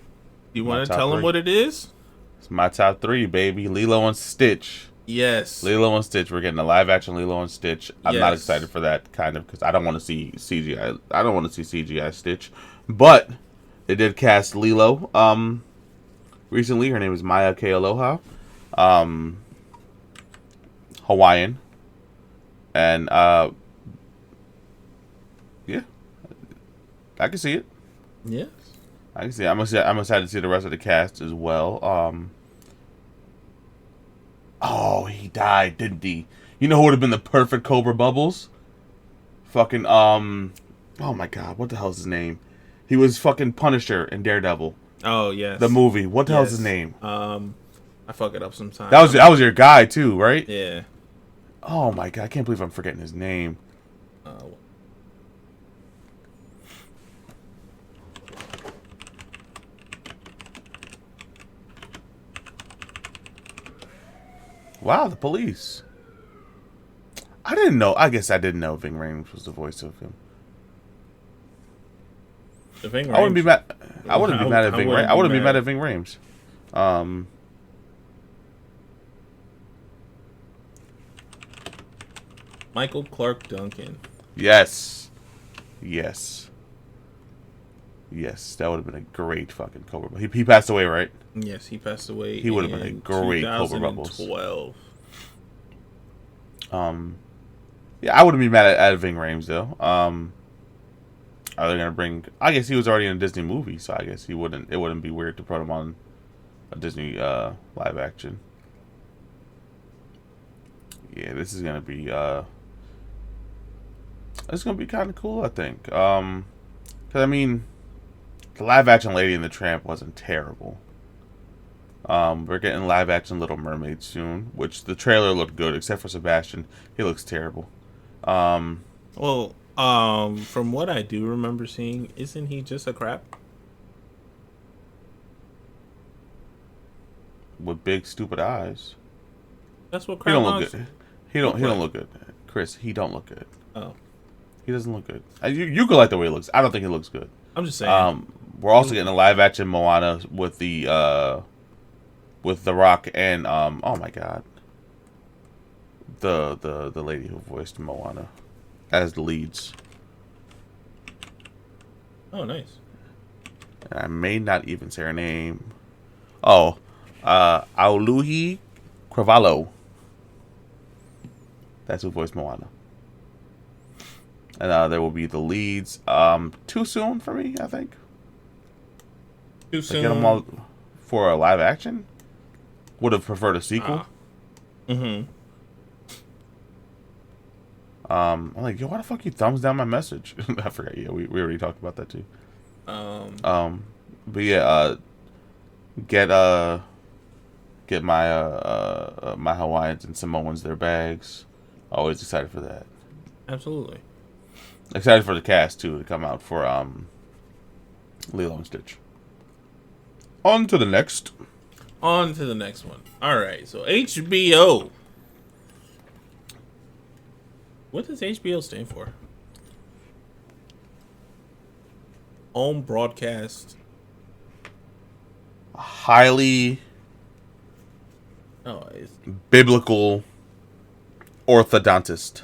You want to tell them what it is? It's my top 3, baby. Lilo and Stitch. Yes. Lilo and Stitch. We're getting a live action Lilo and Stitch. I'm not excited for that, kind of, because I don't want to see CGI. I don't want to see CGI Stitch. But they did cast Lilo recently. Her name is Maya K. Aloha. Hawaiian. And yeah. I can see it. Yes. I can see it. I'm excited to see the rest of the cast as well. Oh, he died, didn't he? You know who would have been the perfect Cobra Bubbles? Fucking, oh my god, what the hell's his name? He was fucking Punisher in Daredevil. Oh, yes. The movie. What the hell's his name? I fuck it up sometimes. That was your guy, too, right? Yeah. Oh my god, I can't believe I'm forgetting his name. Wow, the police. I didn't know. I guess I didn't know Ving Rhames was the voice of him. I wouldn't be mad. I wouldn't be mad at Ving Rhames. I wouldn't be mad at Ving Rhames. Michael Clark Duncan. Yes. Yes. Yes, that would have been a great fucking Cobra. He passed away, right? Yes, he passed away. He would have been a great Cobra Bubbles. 2012. Yeah, I wouldn't be mad at Ving Rhames though. Are they gonna bring? I guess he was already in a Disney movie, so I guess he wouldn't. It wouldn't be weird to put him on a Disney live action. Yeah, this is gonna be it's gonna be kind of cool, I think. Cause I mean, the live action Lady and the Tramp wasn't terrible. We're getting live action Little Mermaid soon, which the trailer looked good, except for Sebastian. He looks terrible. From what I do remember seeing, isn't he just a crab? With big stupid eyes. That's what crab. He don't look good. He don't look good. Chris, he don't look good. Oh. He doesn't look good. You could like the way he looks. I don't think he looks good. I'm just saying. We're also getting a live action Moana with the Rock and oh my god, the lady who voiced Moana as the leads. Oh, nice. And I may not even say her name. Oh, Auluhi Cravalho. That's who voiced Moana. And there will be the leads. Too soon for me, I think. Too soon. Get them all for a live action. Would have preferred a sequel. I'm like, yo, why the fuck you thumbs down my message? I forgot. Yeah, we already talked about that too. But yeah, get my my Hawaiians and Samoans their bags. Always excited for that. Absolutely. Excited for the cast too to come out for Lilo and Stitch. On to the next. On to the next one. All right. So HBO. What does HBO stand for? Home broadcast. Highly it's biblical orthodontist.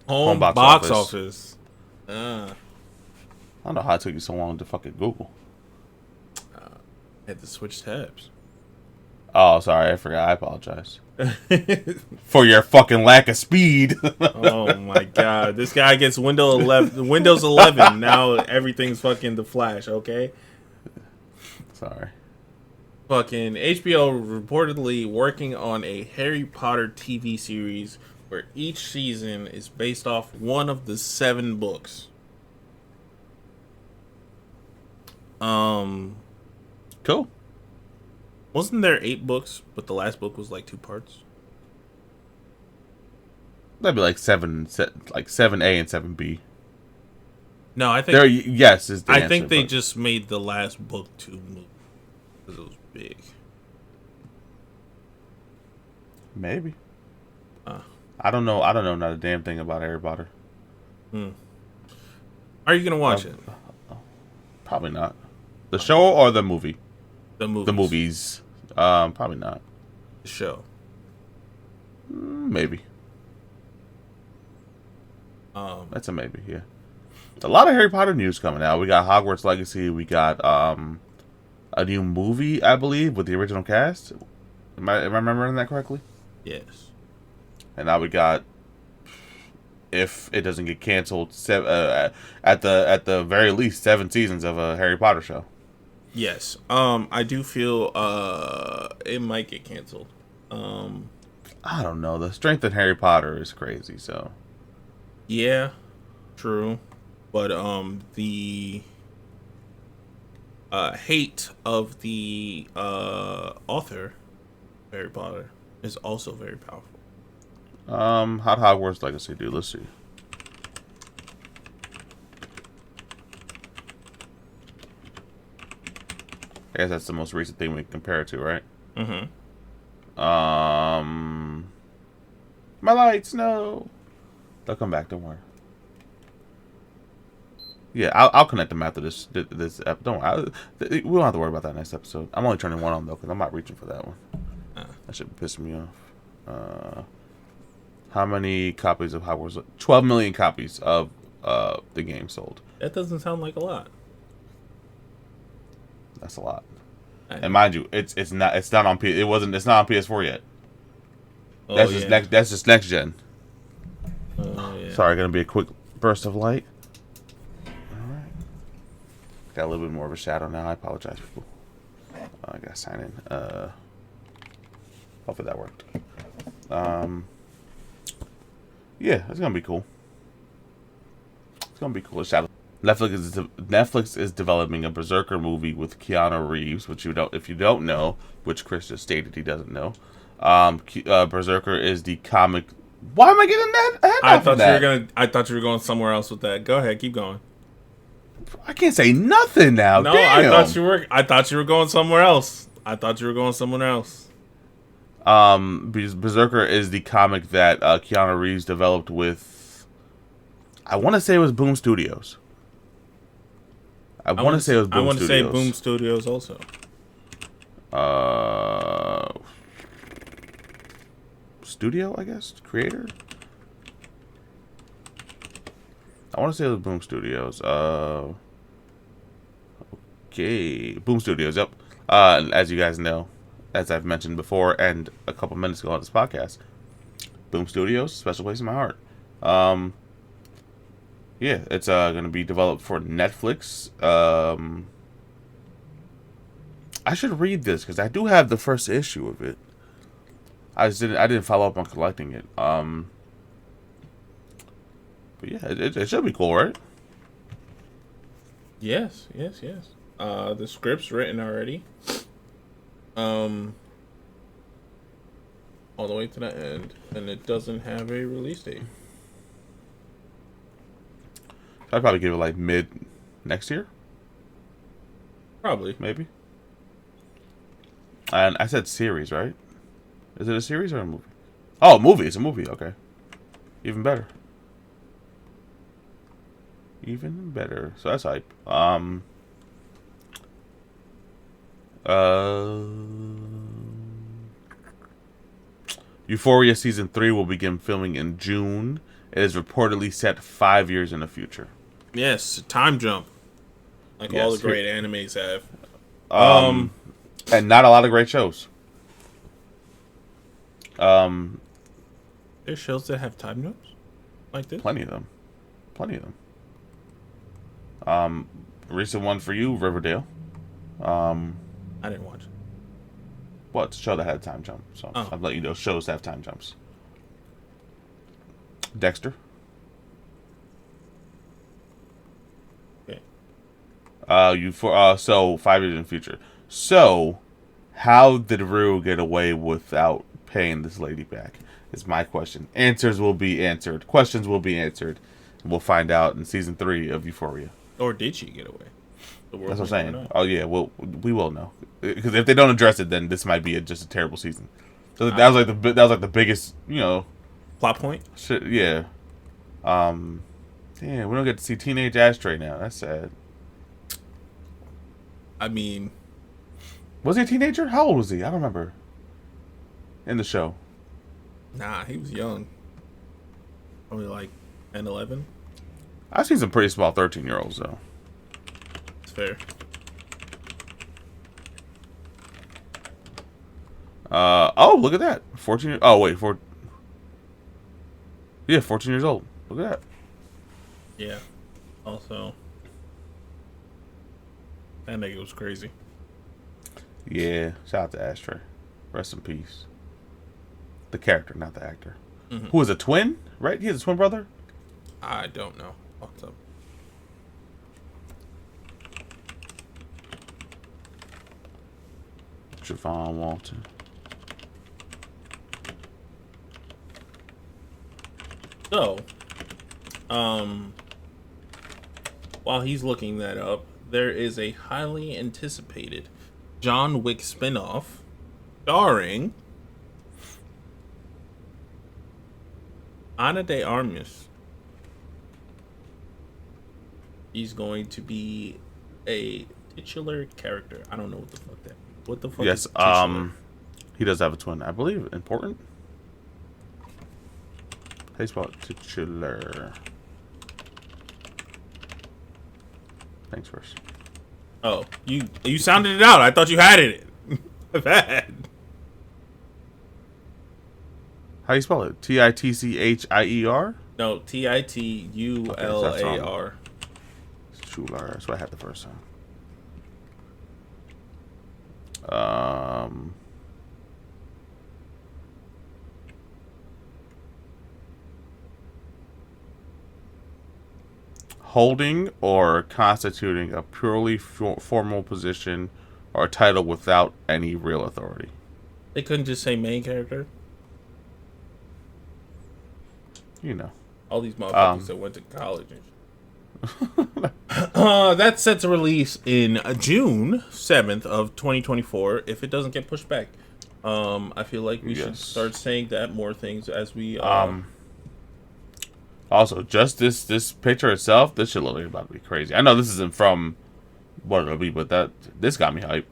Home box office. I don't know how it took you so long to fucking Google. Had to switch tabs. Oh, sorry, I forgot. I apologize for your fucking lack of speed. Oh my god, this guy gets Windows 11. Now everything's fucking the Flash. Okay. Sorry. Fucking HBO reportedly working on a Harry Potter TV series where each season is based off one of the 7 books. Cool. Wasn't there 8 books, but the last book was like 2 parts? That'd be like 7A and 7B. No, I think There, yes, is the I answer, think they but just made the last book 2 movies because it was big. maybe. Uh, I don't know. I don't know not a damn thing about Harry Potter. Are you gonna watch it? Probably not. The show or the movie? The movies. The movies. Probably not. The show. Maybe. Um, That's a maybe. Yeah. A lot of Harry Potter news coming out. We got Hogwarts Legacy. We got a new movie, I believe, with the original cast. Am I remembering that correctly? yes. And now we got, if it doesn't get canceled, at the very least 7 seasons of a Harry Potter show. Yes. I do feel it might get canceled. I don't know. The strength in Harry Potter is crazy. So Yeah, true. But the hate of the author Harry Potter is also very powerful. how'd Hogwarts Legacy do? Let's see. I guess that's the most recent thing we can compare it to, right? Mm-hmm. My lights, no. They'll come back. Don't worry. Yeah, I'll connect them after this episode. Don't worry. We don't have to worry about that next episode. I'm only turning one on though because I'm not reaching for that one. That should be pissing me off. How many copies of Hogwarts? 12 million copies of the game sold. That doesn't sound like a lot. That's a lot. And mind you, it's not on it's not on PS4 yet. Oh, That's just next gen. Yeah. Sorry, gonna be a quick burst of light. All right. Got a little bit more of a shadow now. I apologize, people. I gotta sign in. Hopefully that worked. Yeah, it's gonna be cool. It's gonna be cool. Shadow. Netflix is developing a Berserker movie with Keanu Reeves, which if you don't know, which Chris just stated he doesn't know. Berserker is the comic. Why am I getting that? I thought you were going somewhere else with that. Go ahead, keep going. I can't say nothing now. No, damn. I thought you were going somewhere else. Berserker is the comic that Keanu Reeves developed with. I want to say it was Boom Studios. I want to say it was Boom Studios. I want to say Boom Studios also. Studio, I guess? Creator? I want to say it was Boom Studios. Okay. Boom Studios, yep. As you guys know, as I've mentioned before and a couple minutes ago on this podcast, Boom Studios, special place in my heart. Yeah, it's going to be developed for Netflix. I should read this because I do have the first issue of it. I didn't follow up on collecting it. But yeah, it should be cool, right? Yes. The script's written already. All the way to the end, and it doesn't have a release date. I'd probably give it like mid next year. Probably. Maybe. And I said series, right? Is it a series or a movie? Oh, a movie. It's a movie. Okay. Even better. Even better. So that's hype. Euphoria season 3 will begin filming in June. It is reportedly set 5 years in the future. Yes, time jump. Like all the great animes have. And not a lot of great shows. There's shows that have time jumps like this. Plenty of them. Plenty of them. Recent one for you, Riverdale. I didn't watch it. Well, it's a show that had a time jump, so Oh. I've let you know shows that have time jumps. Dexter. Okay. So 5 years in the future. So, how did Rue get away without paying this lady back? Is my question. Answers will be answered. Questions will be answered. We'll find out in season 3 of Euphoria. Or did she get away? That's what I'm saying. Oh yeah, well we will know, because if they don't address it, then this might be just a terrible season. So that was like the biggest, Plot point. shit. Yeah. Damn, we don't get to see teenage Astro now. That's sad. I mean, Was he a teenager? How old was he? I don't remember. In the show. nah, he was young. Probably like 10, 11. I've seen some pretty small 13-year-olds though. It's fair. Oh, look at that. 14. Oh wait, 14 years old. Look at that. Yeah. Also, that nigga was crazy. Yeah. Shout out to Astro. Rest in peace. The character, not the actor. Mm-hmm. Who is a twin? Right? He has a twin brother. I don't know. What's up? Javon Walton. So, while he's looking that up, there is a highly anticipated John Wick spinoff starring Ana de Armas. He's going to be a titular character. I don't know what the fuck that. What the fuck? Yes. Is titular? He does have a twin, I believe. Important. How do you spell it? Titular. Thanks, first. Oh, you sounded it out. I thought you had it. Bad. How do you spell it? Titchier? No, Titular. Titular. That's what I had the first time. Holding or constituting a purely formal position or title without any real authority. They couldn't just say main character. You know. All these motherfuckers that went to college and shit. That's set to release in June 7th of 2024 if it doesn't get pushed back. I feel like we should start saying that more things as we Also, just this picture itself, this shit looks about to be crazy. I know this isn't from what it'll be, but this got me hyped.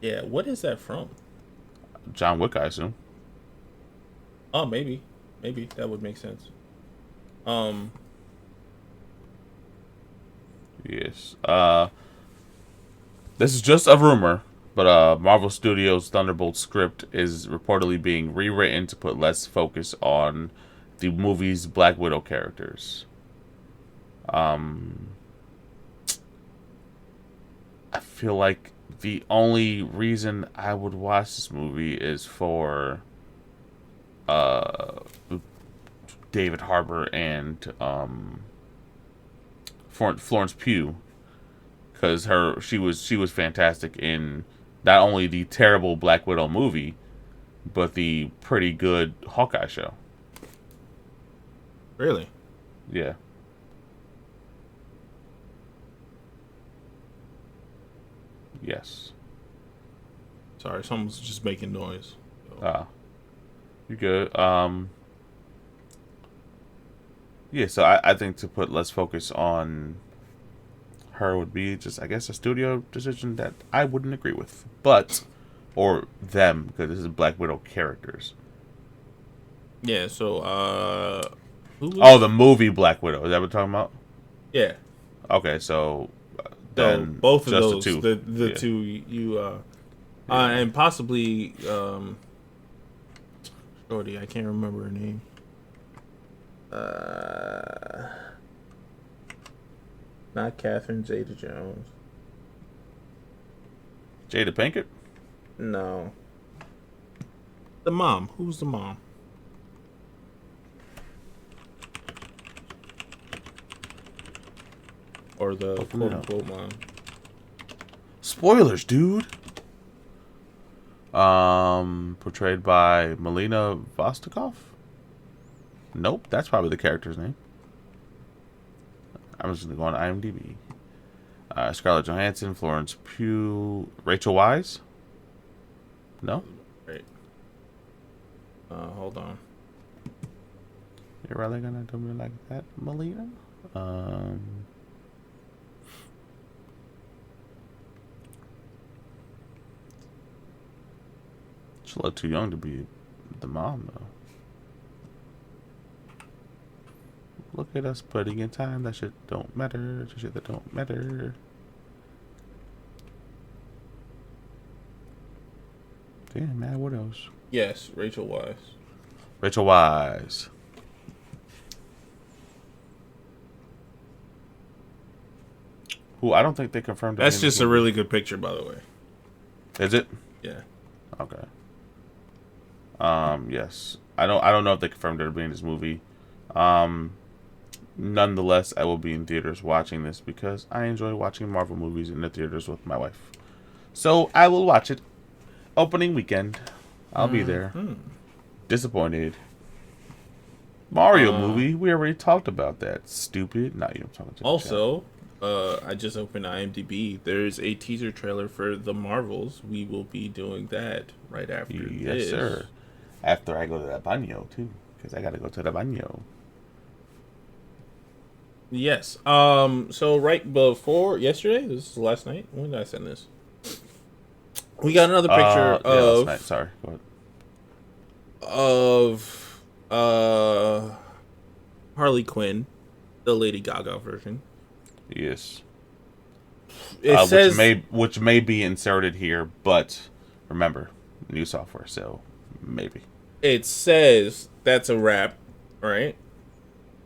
Yeah, what is that from? John Wick, I assume. Oh, maybe that would make sense. Yes. This is just a rumor, but Marvel Studios' Thunderbolt script is reportedly being rewritten to put less focus on the movie's Black Widow characters. I feel like the only reason I would watch this movie is for David Harbour and Florence Pugh, because she was fantastic in not only the terrible Black Widow movie, but the pretty good Hawkeye show. Really? Yeah. Yes. Sorry, someone's just making noise. You good? Yeah. So I think to put less focus on her would be just, I guess, a studio decision that I wouldn't agree with, or them, because this is Black Widow characters. Yeah. So the movie Black Widow. Is that what we're talking about? Yeah. Okay, so then both of just those, the yeah. two you and possibly Shorty, I can't remember her name. Not Catherine Zeta-Jones. Jada Pinkett? No. The mom. Who's the mom? Or the quote-unquote mom. Spoilers, dude. Portrayed by Melina Vostokov? Nope, that's probably the character's name. I'm just gonna go on IMDb. Scarlett Johansson, Florence Pugh, Rachel Weisz? No? Right. Hold on. You're really gonna do me like that, Melina? She's a little too young to be the mom, though. Look at us putting in time. That shit don't matter. That shit that don't matter. Damn, man, what else? Yes, Rachel Weisz. Rachel Weisz. Who I don't think they confirmed. That's just a really good picture, by the way. Is it? Yeah. Okay. Yes. I don't know if they confirmed her being in this movie. Nonetheless, I will be in theaters watching this because I enjoy watching Marvel movies in the theaters with my wife. So I will watch it. Opening weekend. I'll be there. Disappointed. Mario movie. We already talked about that. Stupid. Not you. I'm talking to Also, I just opened IMDb. There's a teaser trailer for The Marvels. We will be doing that right after this. Yes, sir. After I go to the baño, too. Because I got to go to the baño. Yes. So right before yesterday, this is last night. When did I send this? We got another picture of. Last night. Sorry. Go ahead. Of Harley Quinn, the Lady Gaga version. Yes. It says which may be inserted here, but remember, new software, so maybe. It says that's a wrap, right?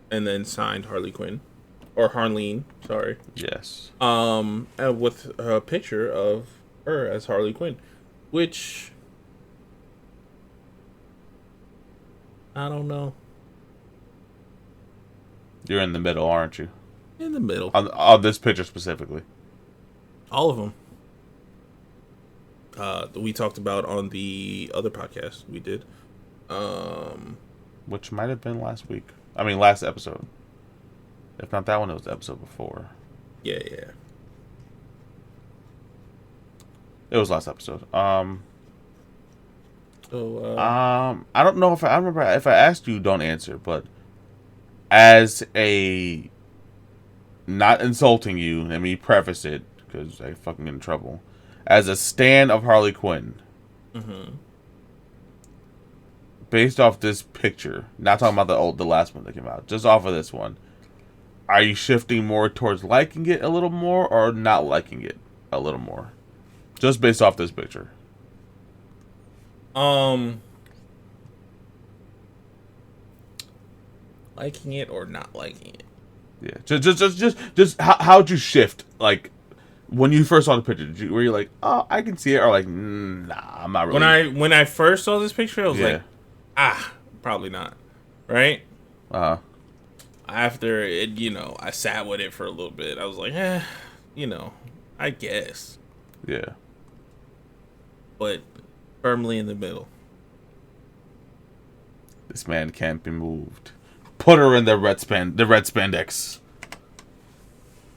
And then signed Harley Quinn. Or Harleen, sorry. Yes. With a picture of her as Harley Quinn, which I don't know. You're in the middle, aren't you? In the middle. On this picture specifically. All of them. We talked about on the other podcast we did. Which might have been last week. I mean, last episode. If not that one, it was the episode before. Yeah. It was last episode. So, I don't know if I remember if I asked you, don't answer, but as a not insulting you, let me preface it because I fucking get in trouble. As a stan of Harley Quinn, based off this picture, not talking about the last one that came out, just off of this one, are you shifting more towards liking it a little more or not liking it a little more? Just based off this picture. Liking it or not liking it? Yeah, just how'd you shift? Like when you first saw the picture, were you like, oh, I can see it, or like, nah, I'm not really. When I first saw this picture, I was like, probably not, right? After it, I sat with it for a little bit. I was like, I guess. Yeah. But firmly in the middle. This man can't be moved. Put her in the red spandex.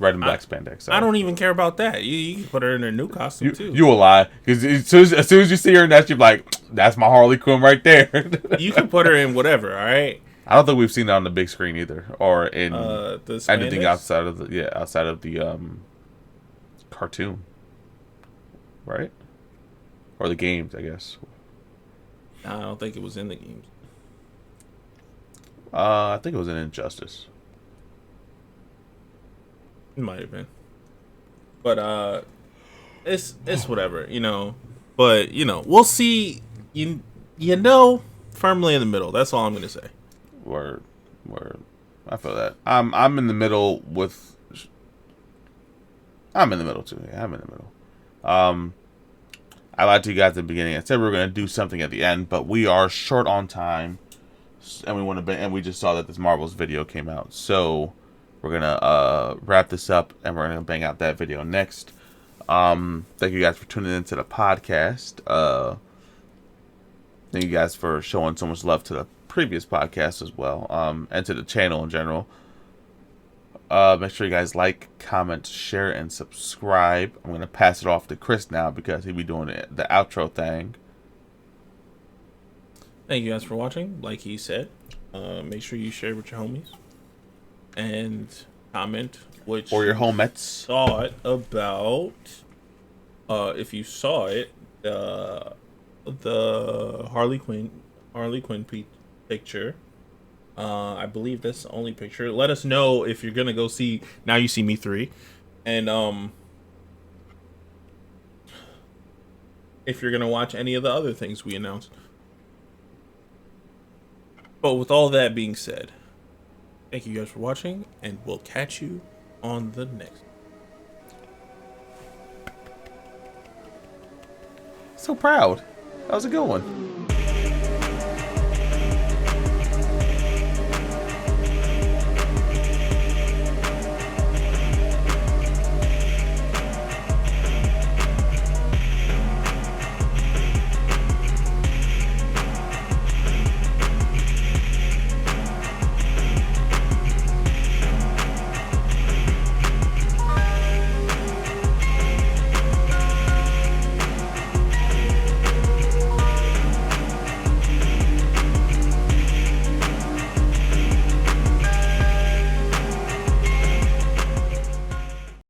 Red and black spandex. Sorry. I don't even care about that. You can put her in her new costume too. You will lie, because as soon as you see her in that, you're like, that's my Harley Quinn right there. You can put her in whatever. All right. I don't think we've seen that on the big screen either, or in anything outside of the cartoon, right? Or the games, I guess. I don't think it was in the games. I think it was in Injustice. It might have been, but it's whatever, But we'll see. firmly in the middle. That's all I'm gonna say. Word, word. I feel that. I'm in the middle with. I'm in the middle too. Yeah, I'm in the middle. I lied to you guys at the beginning. I said we were gonna do something at the end, but we are short on time, and we just saw that this Marvel's video came out, so we're gonna wrap this up, and we're gonna bang out that video next. Thank you guys for tuning into the podcast. Thank you guys for showing so much love to the previous podcast as well, and to the channel in general. Make sure you guys like, comment, share, and subscribe. I'm going to pass it off to Chris now because he'll be doing the outro thing. Thank you guys for watching. Like he said, make sure you share with your homies and comment which or your homettes thought about if you saw it, the Harley Quinn picture. I believe that's the only picture. Let us know if you're gonna go see Now You See Me 3, and if you're gonna watch any of the other things we announced. But with all that being said, thank you guys for watching, and we'll catch you on the next. So proud. That was a good one.